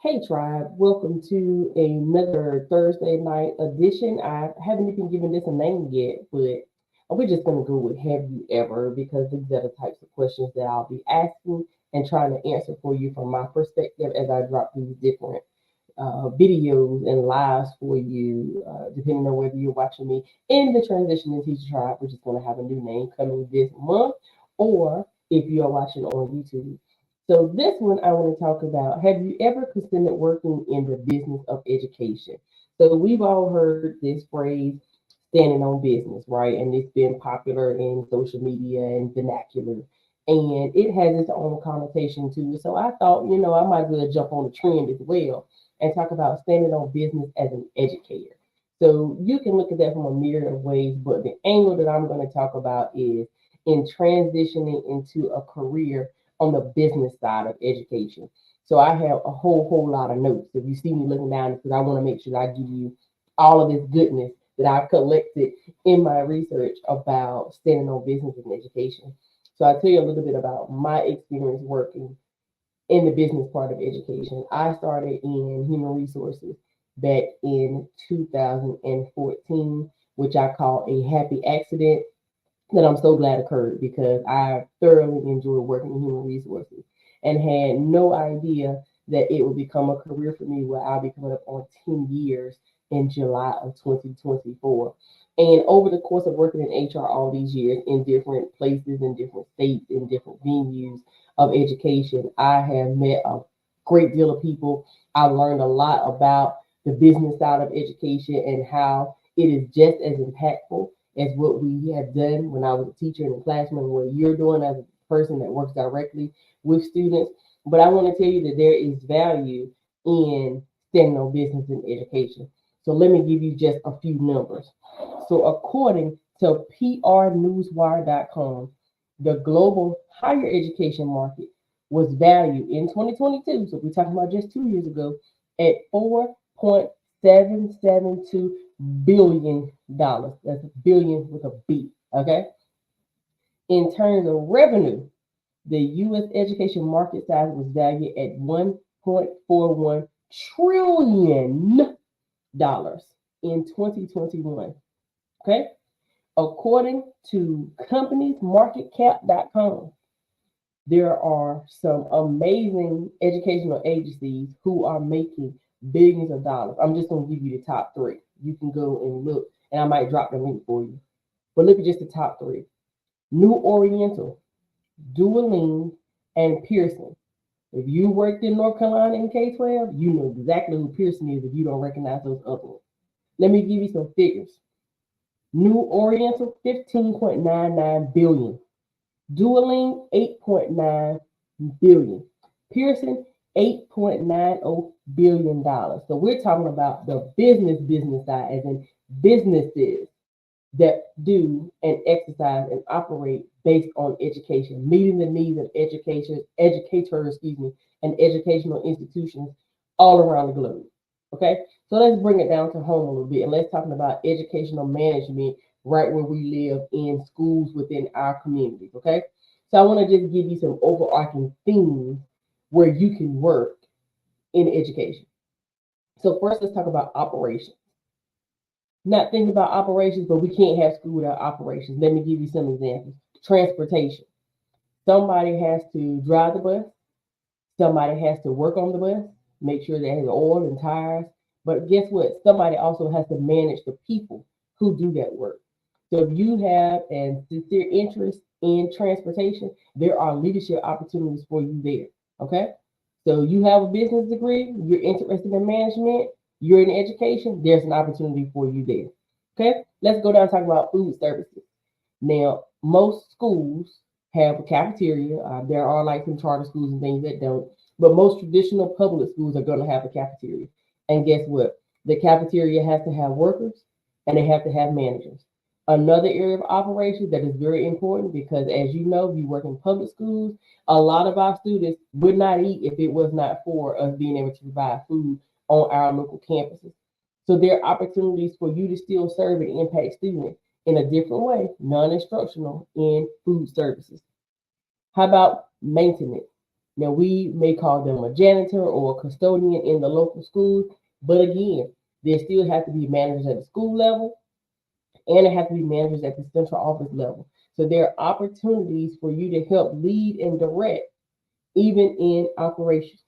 Hey Tribe, welcome to another Thursday night edition. I haven't even given this a name yet, but we're just going to go with Have You Ever because these are the types of questions that I'll be asking and trying to answer for you from my perspective as I drop these different videos and lives for you, depending on whether you're watching me in the Transition and Teacher Tribe, which is going to have a new name coming this month, or if you are watching on YouTube. So this one I want to talk about. Have you ever considered working in the business of education? So we've all heard this phrase, standing on business, right? And it's been popular in social media and vernacular. And it has its own connotation to it. So I thought, I might as well jump on the trend as well and talk about standing on business as an educator. So you can look at that from a myriad of ways, but the angle that I'm going to talk about is in transitioning into a career on the business side of education. So I have a whole lot of notes. If you see me looking down, because I want to make sure that I give you all of this goodness that I've collected in my research about standing on business and education. So I'll tell you a little bit about my experience working in the business part of education. I started in human resources back in 2014, which I call a happy accident that I'm so glad occurred because I thoroughly enjoy working in human resources and had no idea that it would become a career for me where I'll be coming up on 10 years in July of 2024. And over the course of working in HR all these years in different places, in different states, in different venues of education, I have met a great deal of people. I learned a lot about the business side of education and how it is just as impactful as what we have done when I was a teacher in the classroom, what you're doing as a person that works directly with students. But I want to tell you that there is value in standing on business in education. So let me give you just a few numbers. So according to prnewswire.com, the global higher education market was valued in 2022, so we're talking about just 2 years ago, at $4.772 billion dollars. That's a billion with a B. Okay. In terms of revenue, the U.S. education market size was valued at $1.41 trillion in 2021. Okay. According to companiesmarketcap.com, there are some amazing educational agencies who are making billions of dollars. I'm just going to give you the top three. You can go and look, and I might drop the link for you. But look at just the top three: New Oriental, Duolingo, and Pearson. If you worked in North Carolina in K-12, you know exactly who Pearson is if you don't recognize those other ones. Let me give you some figures. New Oriental, 15.99 billion. Duolingo, 8.9 billion. Pearson, $8.90 billion. So we're talking about the business side, as in businesses that do and exercise and operate based on education, meeting the needs of educators, and educational institutions all around the globe. Okay, so let's bring it down to home a little bit and let's talk about educational management right where we live in schools within our communities. Okay, so I want to just give you some overarching themes where you can work in education. So first, let's talk about operations. Not thinking about operations, but we can't have school without operations. Let me give you some examples. Transportation. Somebody has to drive the bus. Somebody has to work on the bus, make sure that it has oil and tires. But guess what? Somebody also has to manage the people who do that work. So if you have a sincere interest in transportation, there are leadership opportunities for you there. Okay? So you have a business degree, you're interested in management, you're in education, there's an opportunity for you there. Okay? Let's go down and talk about food services. Now, most schools have a cafeteria. There are like some charter schools and things that don't, but most traditional public schools are going to have a cafeteria. And guess what? The cafeteria has to have workers and they have to have managers. Another area of operation that is very important because, as you know, if you work in public schools, a lot of our students would not eat if it was not for us being able to provide food on our local campuses. So there are opportunities for you to still serve and impact students in a different way, non instructional, in food services. How about maintenance? Now, we may call them a janitor or a custodian in the local schools, but again, there still have to be managers at the school level and there have to be managers at the central office level. So there are opportunities for you to help lead and direct, even in operations.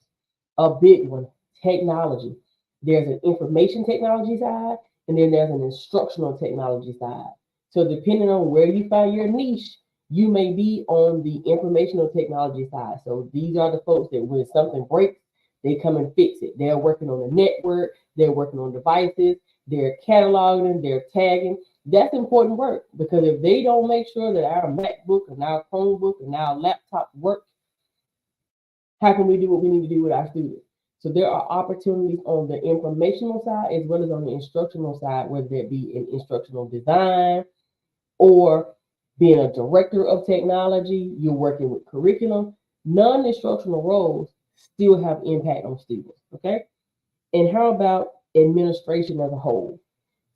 A big one, technology. There's an information technology side, and then there's an instructional technology side. So depending on where you find your niche, you may be on the informational technology side. So these are the folks that when something breaks, they come and fix it. They're working on the network, they're working on devices, they're cataloging, they're tagging. That's important work because if they don't make sure that our MacBook and our Chromebook and our laptop work, how can we do what we need to do with our students? So there are opportunities on the informational side as well as on the instructional side, whether that be in instructional design or being a director of technology, you're working with curriculum. Non-instructional roles still have impact on students, okay? And how about administration as a whole?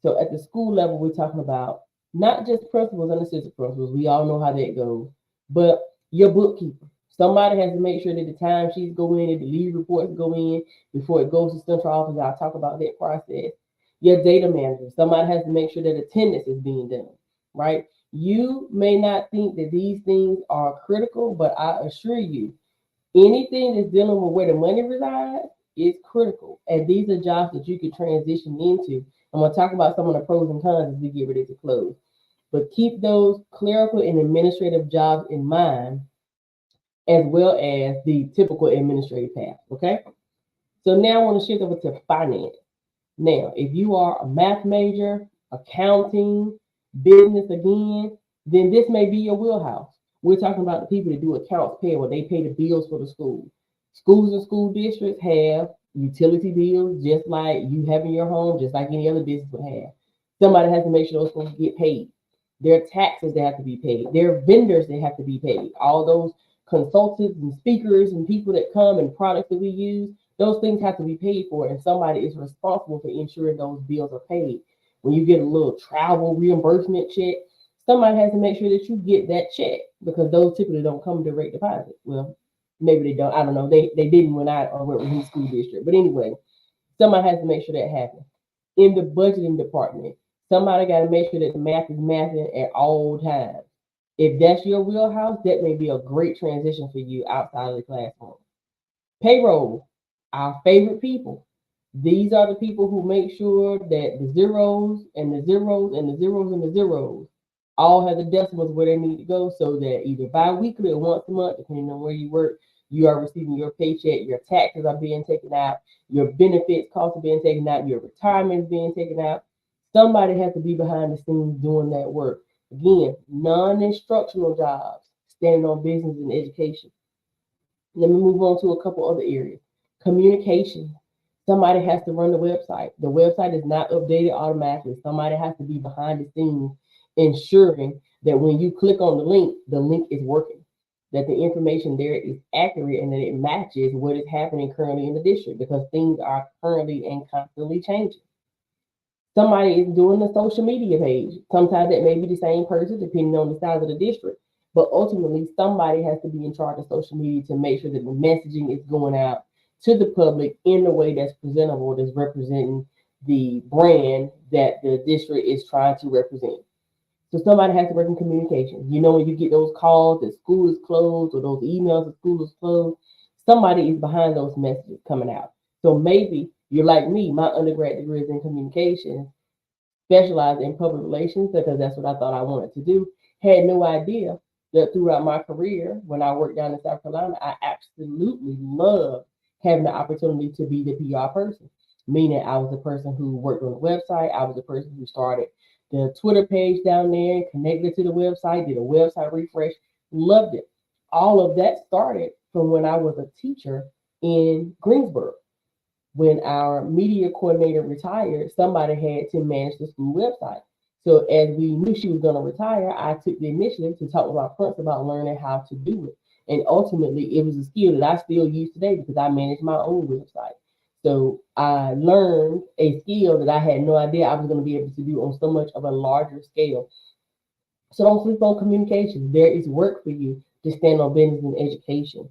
So at the school level, we're talking about not just principals and assistant principals. We all know how that goes, but your bookkeeper. Somebody has to make sure that the timesheets go in and the leave reports go in before it goes to central office. I'll talk about that process. Your data manager. Somebody has to make sure that attendance is being done, right? You may not think that these things are critical, but I assure you, anything that's dealing with where the money resides is critical. And these are jobs that you can transition into. I'm going to talk about some of the pros and cons as we get ready to close. But keep those clerical and administrative jobs in mind, as well as the typical administrative path. Okay. So now I want to shift over to finance. Now, if you are a math major, accounting, business again, then this may be your wheelhouse. We're talking about the people that do accounts payable. They pay the bills for the school. Schools and school districts have utility bills just like you have in your home, just like any other business would have. Somebody has to make sure those things get paid. There are taxes that have to be paid. There are vendors that have to be paid. All those consultants and speakers and people that come and products that we use, those things have to be paid for, and somebody is responsible for ensuring those bills are paid. When you get a little travel reimbursement check, somebody has to make sure that you get that check because those typically don't come direct deposit. Well, maybe they don't. I don't know. They didn't when I went with the school district. But anyway, somebody has to make sure that happens. In the budgeting department, somebody got to make sure that the math is mathing at all times. If that's your wheelhouse, that may be a great transition for you outside of the classroom. Payroll, our favorite people. These are the people who make sure that the zeros and the zeros and the zeros and the zeros all have the decimals where they need to go so that either bi-weekly or once a month, depending on where you work, you are receiving your paycheck, your taxes are being taken out, your benefits costs are being taken out, your retirement is being taken out. Somebody has to be behind the scenes doing that work. Again, non-instructional jobs, standing on business and education. Let me move on to a couple other areas. Communication. Somebody has to run the website. The website is not updated automatically. Somebody has to be behind the scenes ensuring that when you click on the link is working, that the information there is accurate and that it matches what is happening currently in the district because things are currently and constantly changing. Somebody is doing the social media page. Sometimes that may be the same person, depending on the size of the district. But ultimately, somebody has to be in charge of social media to make sure that the messaging is going out to the public in a way that's presentable, that's representing the brand that the district is trying to represent. So somebody has to work in communication. You know, when you get those calls that school is closed or those emails that school is closed, somebody is behind those messages coming out. So maybe you're like me, my undergrad degree is in communication, specialized in public relations because that's what I thought I wanted to do. Had no idea that throughout my career, when I worked down in South Carolina, I absolutely loved having the opportunity to be the PR person, meaning I was the person who worked on the website. I was the person who started the Twitter page down there, connected to the website, did a website refresh, loved it. All of that started from when I was a teacher in Greensboro. When our media coordinator retired, somebody had to manage the school website. So as we knew she was going to retire, I took the initiative to talk with my principal about learning how to do it. And ultimately, it was a skill that I still use today because I manage my own website. So I learned a skill that I had no idea I was going to be able to do on so much of a larger scale. So don't sleep on communication. There is work for you to stand on business and education.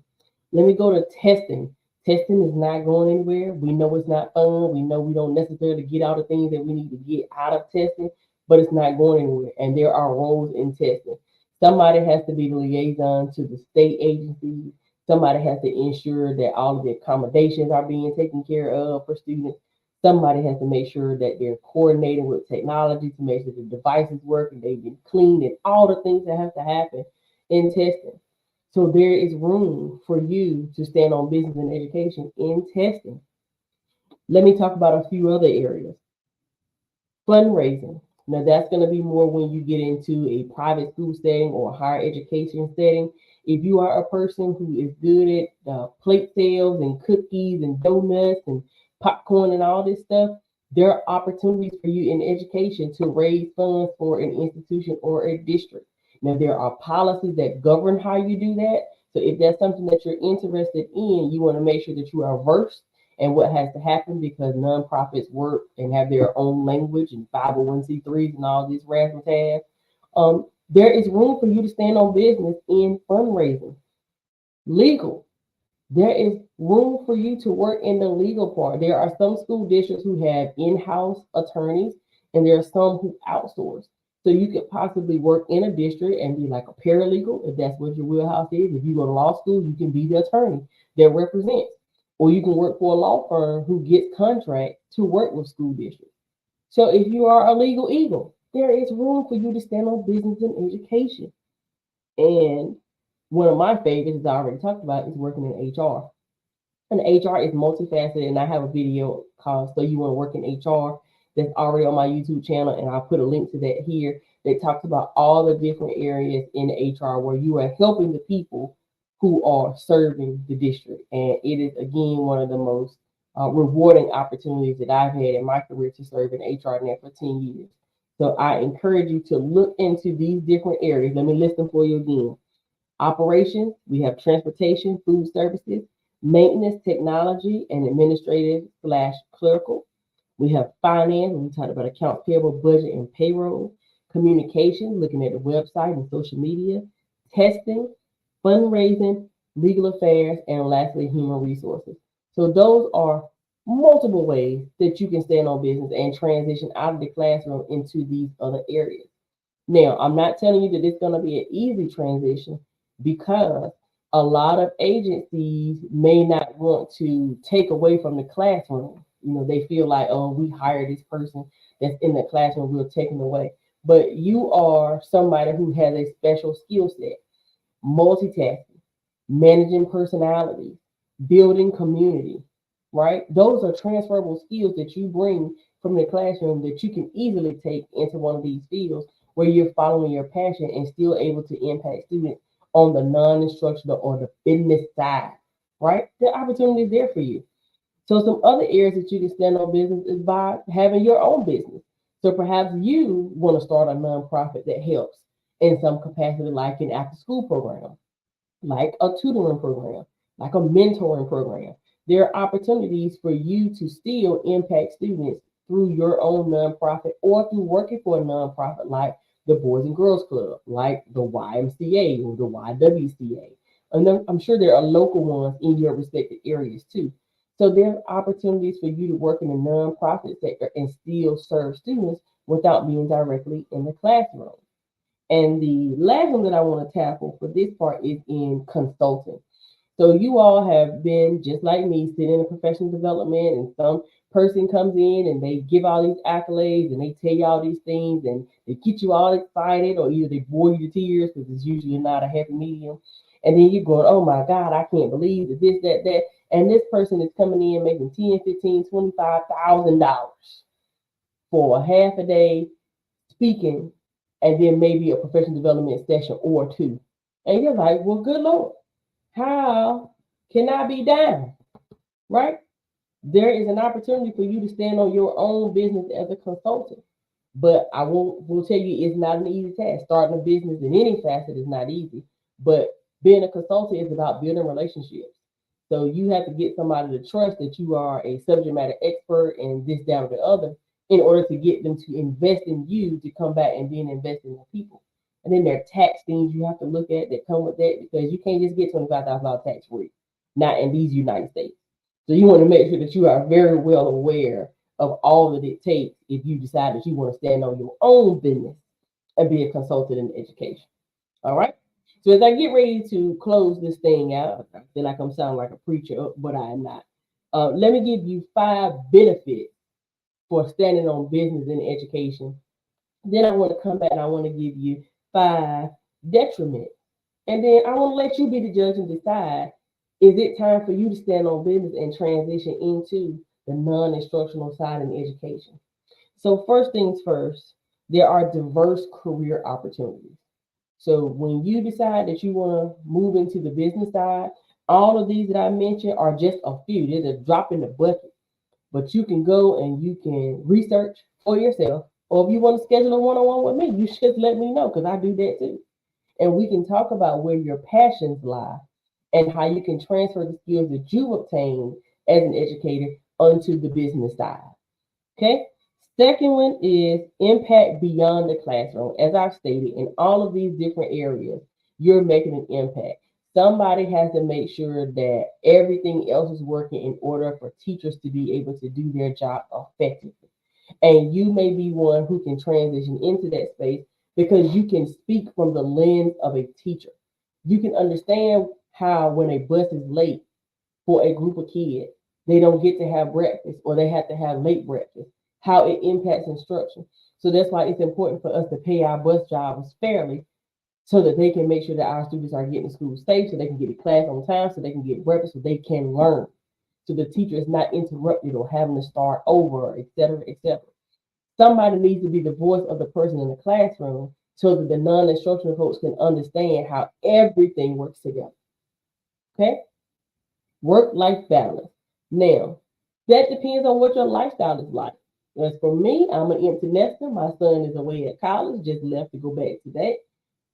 Let me go to testing. Testing is not going anywhere. We know it's not fun. We know we don't necessarily get all the things that we need to get out of testing, but it's not going anywhere. And there are roles in testing. Somebody has to be the liaison to the state agencies. Somebody has to ensure that all of the accommodations are being taken care of for students. Somebody has to make sure that they're coordinating with technology to make sure the devices work and they've been cleaned and all the things that have to happen in testing. So there is room for you to stand on business and education in testing. Let me talk about a few other areas. Fundraising. Now that's going to be more when you get into a private school setting or a higher education setting. If you are a person who is good at plate sales and cookies and donuts and popcorn and all this stuff, there are opportunities for you in education to raise funds for an institution or a district. Now, there are policies that govern how you do that. So, if that's something that you're interested in, you want to make sure that you are versed in what has to happen because nonprofits work and have their own language and 501c3s and all this razzmatazz. There is room for you to stand on business in fundraising. Legal. There is room for you to work in the legal part. There are some school districts who have in-house attorneys, and there are some who outsource. So you could possibly work in a district and be like a paralegal if that's what your wheelhouse is. If you go to law school, you can be the attorney that represents. Or you can work for a law firm who gets contract to work with school districts. So if you are a legal eagle, there is room for you to stand on business and education. And one of my favorites, as I already talked about, is working in HR. And HR is multifaceted, and I have a video called So You Want to Work in HR that's already on my YouTube channel, and I'll put a link to that here that talks about all the different areas in HR where you are helping the people who are serving the district. And it is, again, one of the most rewarding opportunities that I've had in my career to serve in HR now for 10 years. So I encourage you to look into these different areas. Let me list them for you again. Operations, we have transportation, food services, maintenance, technology, and administrative / clerical. We have finance, we talked about accounts payable, budget, and payroll. Communication, looking at the website and social media. Testing, fundraising, legal affairs, and lastly, human resources. So those are multiple ways that you can stand on business and transition out of the classroom into these other areas. Now, I'm not telling you that it's going to be an easy transition because a lot of agencies may not want to take away from the classroom. They feel like, oh, we hired this person that's in the classroom, we'll take them away. But you are somebody who has a special skill set, multitasking, managing personalities, building community, right? Those are transferable skills that you bring from the classroom that you can easily take into one of these fields where you're following your passion and still able to impact students on the non-instructional or the business side, right? The opportunity is there for you. So some other areas that you can stand on business is by having your own business. So perhaps you want to start a nonprofit that helps in some capacity, like an after-school program, like a tutoring program, like a mentoring program. There are opportunities for you to still impact students through your own nonprofit or through working for a nonprofit like the Boys and Girls Club, like the YMCA or the YWCA. And then I'm sure there are local ones in your respective areas too. So there's opportunities for you to work in the nonprofit sector and still serve students without being directly in the classroom. And the last one that I want to tackle for this part is in consulting. So you all have been just like me, sitting in professional development, and some person comes in and they give all these accolades and they tell you all these things and they get you all excited, or either they bore you to tears because it's usually not a happy medium. And then you're going, oh my God, I can't believe that this, that, that. And this person is coming in making $10, $15, $25,000 for a half a day speaking, and then maybe a professional development session or two. And you're like, well, good Lord, how can I be down? Right? There is an opportunity for you to stand on your own business as a consultant. But I will tell you, it's not an easy task. Starting a business in any facet is not easy. But being a consultant is about building relationships. So you have to get somebody to trust that you are a subject matter expert and this, that, or the other in order to get them to invest in you to come back and then invest in the people. And then there are tax things you have to look at that come with that because you can't just get $25,000 tax free. not in these United States. So you want to make sure that you are very well aware of all that it takes if you decide that you want to stand on your own business and be a consultant in education. All right. So as I get ready to close this thing out, I feel like I'm sounding like a preacher, but I am not. Let me give you 5 benefits for standing on business in education. Then I want to come back and I want to give you 5 detriments. And then I want to let you be the judge and decide, is it time for you to stand on business and transition into the non-instructional side in education? So first things first, there are diverse career opportunities. So when you decide that you want to move into the business side, all of these that I mentioned are just a few. They're a drop in the bucket. But you can go and you can research for yourself. Or if you want to schedule a one-on-one with me, you should let me know because I do that too. And we can talk about where your passions lie and how you can transfer the skills that you obtained as an educator onto the business side. Okay. Second one is impact beyond the classroom. As I've stated, in all of these different areas, you're making an impact. Somebody has to make sure that everything else is working in order for teachers to be able to do their job effectively. And you may be one who can transition into that space because you can speak from the lens of a teacher. You can understand how when a bus is late for a group of kids, they don't get to have breakfast or they have to have late breakfast, how it impacts instruction. So that's why it's important for us to pay our bus drivers fairly so that they can make sure that our students are getting to school safe, so they can get to class on time, so they can get breakfast, so they can learn. So the teacher is not interrupted or having to start over, et cetera, et cetera. Somebody needs to be the voice of the person in the classroom so that the non-instructional folks can understand how everything works together. Okay? Work-life balance. Now, that depends on what your lifestyle is like. As for me, I'm an empty nester. My son is away at college, just left to go back to that.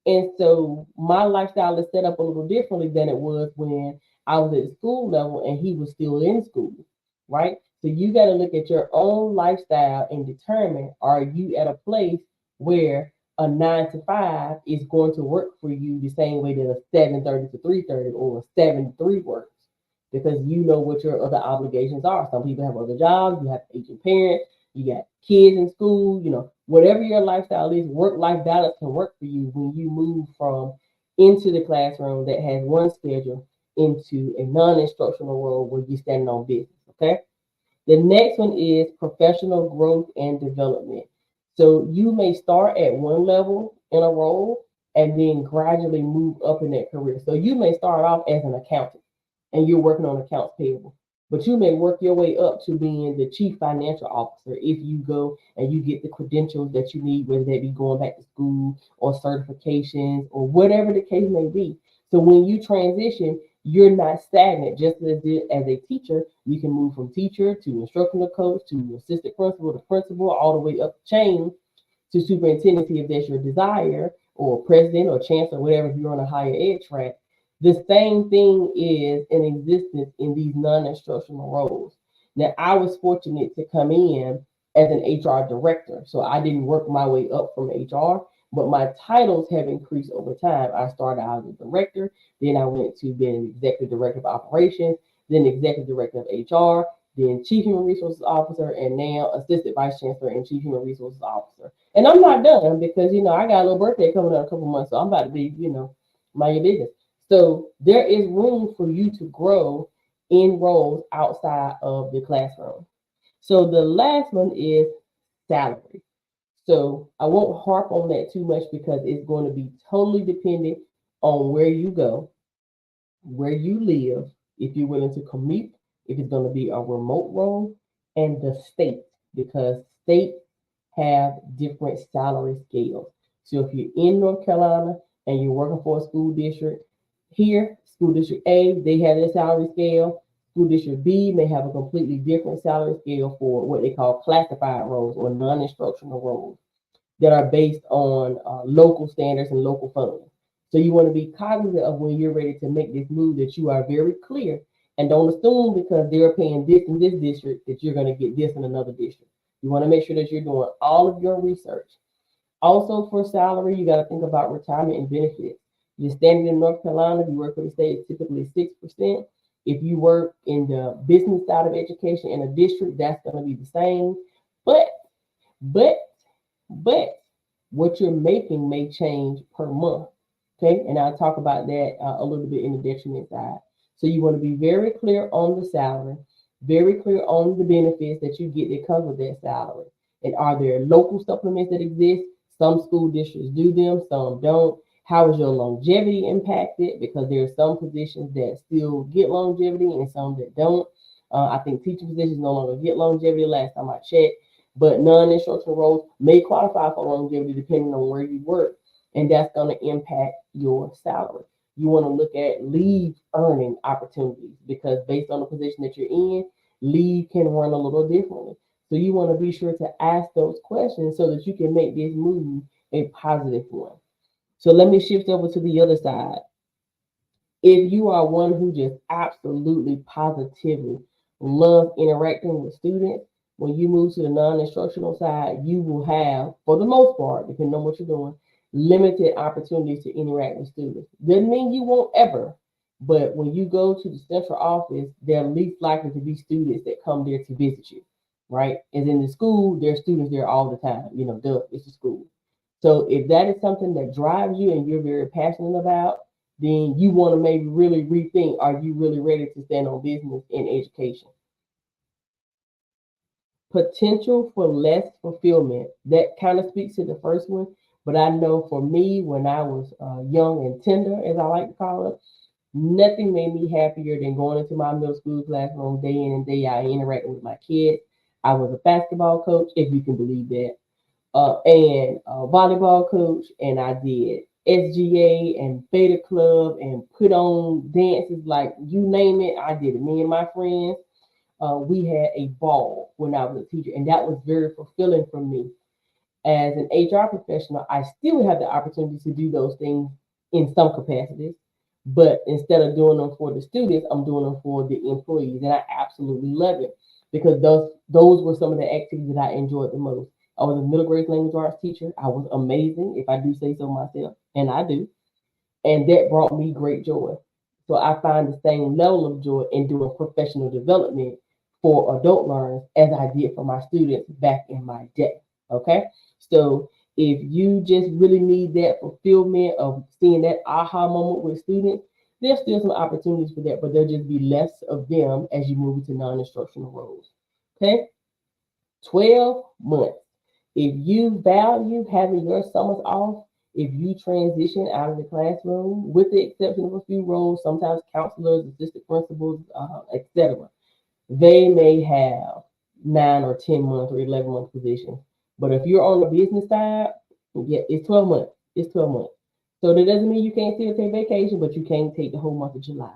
And so my lifestyle is set up a little differently than it was when I was at the school level and he was still in school, right? So you got to look at your own lifestyle and determine, are you at a place where a 9 to 5 is going to work for you the same way that a 7:30 to 3:30 or a 7 to 3 works? Because you know what your other obligations are. Some people have other jobs, you have aging parents, you got kids in school, whatever your lifestyle is, work-life balance can work for you when you move from into the classroom that has one schedule into a non-instructional role where you're standing on business, okay? The next one is professional growth and development. So you may start at one level in a role and then gradually move up in that career. So you may start off as an accountant and you're working on accounts payable. But you may work your way up to being the chief financial officer if you go and you get the credentials that you need, whether that be going back to school or certifications or whatever the case may be. So when you transition, you're not stagnant. Just as a teacher, you can move from teacher to instructional coach to assistant principal to principal, all the way up the chain to superintendency if that's your desire, or president or chancellor, whatever, if you're on a higher ed track. The same thing is in existence in these non-instructional roles. Now, I was fortunate to come in as an HR director, so I didn't work my way up from HR, but my titles have increased over time. I started out as a director, then I went to being an executive director of operations, then executive director of HR, then chief human resources officer, and now assistant vice chancellor and chief human resources officer. And I'm not done because I got a little birthday coming up in a couple months, so I'm about to be, mind your business. So there is room for you to grow in roles outside of the classroom. So the last one is salary. So I won't harp on that too much because it's going to be totally dependent on where you go, where you live, if you're willing to commute, if it's going to be a remote role, and the state, because states have different salary scales. So if you're in North Carolina and you're working for a school district, here, school district A, they have their salary scale. School district B may have a completely different salary scale for what they call classified roles or non-instructional roles that are based on local standards and local funds. So you want to be cognizant of when you're ready to make this move that you are very clear and don't assume because they're paying this in this district that you're going to get this in another district. You want to make sure that you're doing all of your research. Also, for salary, you got to think about retirement and benefits. You're standing in North Carolina, if you work for the state, it's typically 6%. If you work in the business side of education in a district, that's going to be the same. But, but, but what you're making may change per month. Okay. And I'll talk about that a little bit in the detriment side. So you want to be very clear on the salary, very clear on the benefits that you get that comes with that salary. And are there local supplements that exist? Some school districts do them, some don't. How is your longevity impacted? Because there are some positions that still get longevity and some that don't. I think teaching positions no longer get longevity last time I checked, but non-instructional roles may qualify for longevity depending on where you work, and that's going to impact your salary. You want to look at leave earning opportunities because based on the position that you're in, leave can run a little differently. So you want to be sure to ask those questions so that you can make this move a positive one. So let me shift over to the other side. If you are one who just absolutely positively loves interacting with students, when you move to the non-instructional side, you will have, for the most part, depending on what you're doing, limited opportunities to interact with students. Doesn't mean you won't ever, but when you go to the central office, they're least likely to be students that come there to visit you, right? As in the school, there are students there all the time. Duh, it's a school. So if that is something that drives you and you're very passionate about, then you want to maybe really rethink, are you really ready to stand on business in education? Potential for less fulfillment. That kind of speaks to the first one, but I know for me, when I was young and tender, as I like to call it, nothing made me happier than going into my middle school classroom day in and day out and interacting with my kids. I was a basketball coach, if you can believe that, and a volleyball coach, and I did SGA and Beta Club and put on dances like you name it. I did it. Me and my friends, we had a ball when I was a teacher, and that was very fulfilling for me. As an HR professional, I still have the opportunity to do those things in some capacities, but instead of doing them for the students, I'm doing them for the employees, and I absolutely love it because those were some of the activities that I enjoyed the most. I was a middle grade language arts teacher. I was amazing, if I do say so myself, and I do, and that brought me great joy. So I find the same level of joy in doing professional development for adult learners as I did for my students back in my day. Okay, so if you just really need that fulfillment of seeing that aha moment with students, there's still some opportunities for that, but there'll just be less of them as you move into non-instructional roles. Okay, 12 months. If you value having your summers off, if you transition out of the classroom, with the exception of a few roles, sometimes counselors, assistant principals, etc., they may have 9 or 10 months or 11 month positions. But if you're on the business side, yeah, it's 12 months. It's 12 months. So that doesn't mean you can't still take vacation, but you can't take the whole month of July.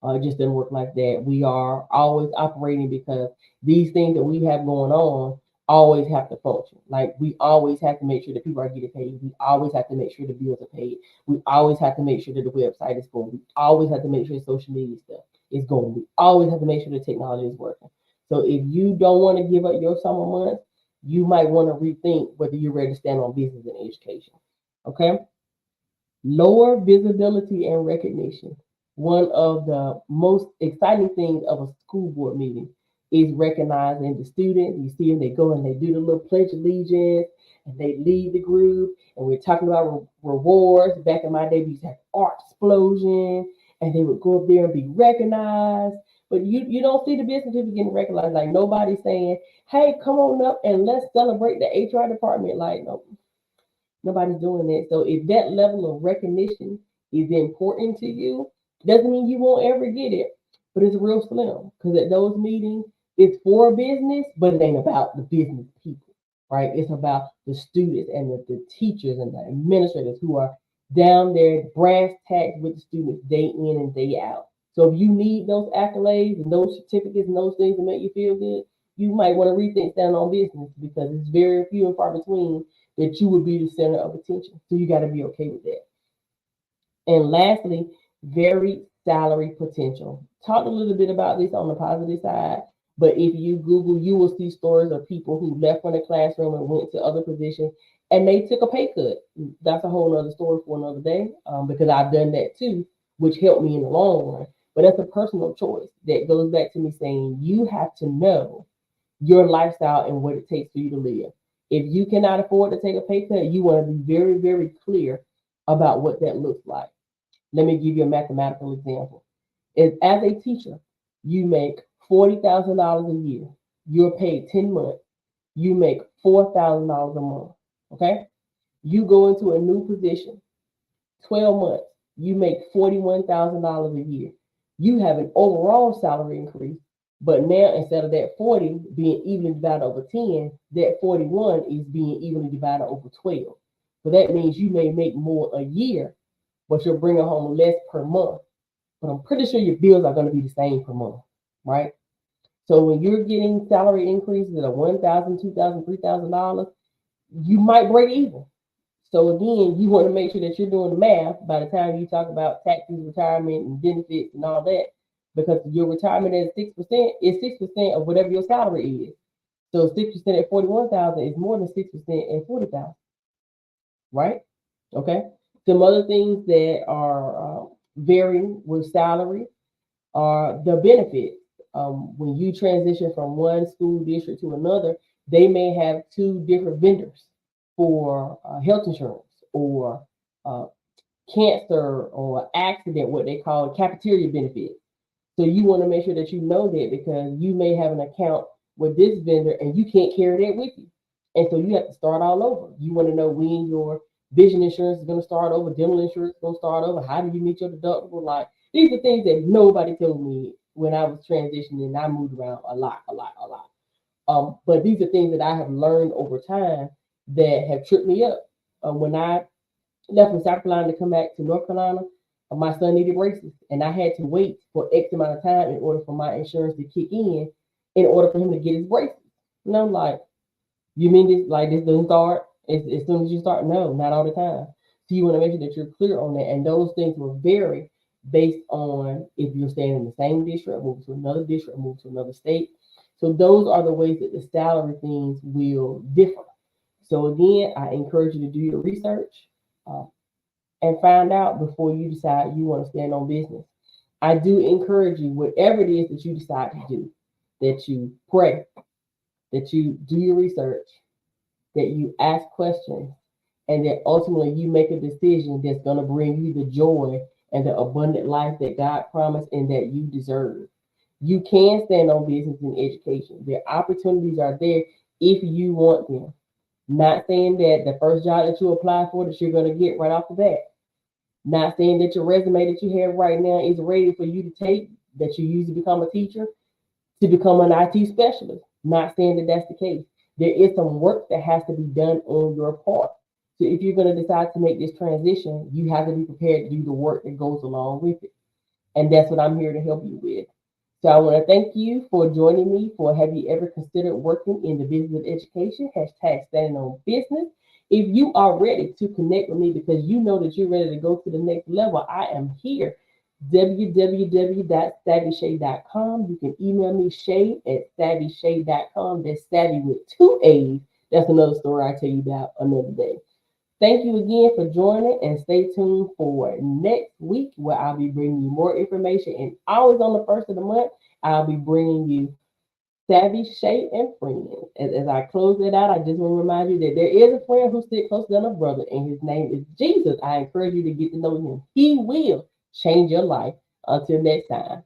It just doesn't work like that. We are always operating because these things that we have going on always have to function. Like we always have to make sure that people are getting paid. We always have to make sure the bills are paid. We always have to make sure that the website is going. We always have to make sure social media stuff is going. We always have to make sure the technology is working. So if you don't want to give up your summer months, you might want to rethink whether you're ready to stand on business and education. Okay. Lower visibility and recognition. One of the most exciting things of a school board meeting is recognizing the students. You see them, they go and they do the little pledge of allegiance and they lead the group. And we're talking about rewards. Back in my day, we used to have art explosion and they would go up there and be recognized. But you don't see the business people getting recognized. Like nobody's saying, hey, come on up and let's celebrate the HR department. Like, no, nobody's doing that. So if that level of recognition is important to you, doesn't mean you won't ever get it, but it's real slim because at those meetings, it's for business, but it ain't about the business people, right? It's about the students and the teachers and the administrators who are down there brass tacks with the students day in and day out. So if you need those accolades and those certificates and those things to make you feel good, you might want to rethink standing on business because it's very few and far between that you would be the center of attention. So you got to be okay with that. And lastly, varied salary potential. Talked a little bit about this on the positive side, but if you Google, you will see stories of people who left from the classroom and went to other positions and they took a pay cut. That's a whole other story for another day because I've done that too, which helped me in the long run. But that's a personal choice. That goes back to me saying you have to know your lifestyle and what it takes for you to live. If you cannot afford to take a pay cut, you want to be very, very clear about what that looks like. Let me give you a mathematical example. If as a teacher, you make $40,000 a year, you're paid 10 months, you make $4,000 a month. Okay? You go into a new position, 12 months, you make $41,000 a year. You have an overall salary increase, but now instead of that 40 being evenly divided over 10, that 41 is being evenly divided over 12. So that means you may make more a year, but you're bringing home less per month. But I'm pretty sure your bills are going to be the same per month, right? So when you're getting salary increases of $1,000, $2,000, $3,000, you might break even. So again, you want to make sure that you're doing the math by the time you talk about taxes, retirement, and benefits and all that, because your retirement at 6% is 6% of whatever your salary is. So 6% at 41,000 is more than 6% at 40,000, right? Okay. Some other things that are varying with salary are the benefits. When you transition from one school district to another, they may have two different vendors for health insurance or uh, cancer or accident, what they call cafeteria benefits. So you want to make sure that you know that, because you may have an account with this vendor and you can't carry that with you. And so you have to start all over. You want to know when your vision insurance is going to start over, dental insurance is going to start over. How do you meet your deductible? Like, these are things that nobody told me when I was transitioning, and I moved around a lot. But these are things that I have learned over time that have tripped me up. When I left from South Carolina to come back to North Carolina, my son needed braces, and I had to wait for X amount of time in order for my insurance to kick in order for him to get his braces. And I'm like, you mean this like this doesn't start as soon as you start? No, not all the time. So you want to make sure that you're clear on that. And those things will vary based on if you're staying in the same district, move to another district, move to another state. So those are the ways that the salary things will differ. So again, I encourage you to do your research uh, and find out before you decide you want to stand on business. I do encourage you, whatever it is that you decide to do, that you pray, that you do your research, that you ask questions, and that ultimately you make a decision that's going to bring you the joy and the abundant life that God promised and that you deserve. You can stand on business and education. The opportunities are there if you want them. Not saying that the first job that you apply for that you're going to get right off the bat. Not saying that your resume that you have right now is ready for you to take, that you use to become a teacher, to become an IT specialist. Not saying that that's the case. There is some work that has to be done on your part. So if you're going to decide to make this transition, you have to be prepared to do the work that goes along with it. And that's what I'm here to help you with. So I want to thank you for joining me for Have You Ever Considered Working in the Business of Education? Hashtag Standing on Business. If you are ready to connect with me because you know that you're ready to go to the next level, I am here. www.savvyshay.com. You can email me shay@savvyshay.com. That's savvy with two A's. That's another story I'll tell you about another day. Thank you again for joining, and stay tuned for next week where I'll be bringing you more information. And always on the first of the month, I'll be bringing you Savvy, Shay, and Friends. As I close it out, I just want to remind you that there is a friend who sits closer than a brother, and his name is Jesus. I encourage you to get to know him. He will change your life. Until next time.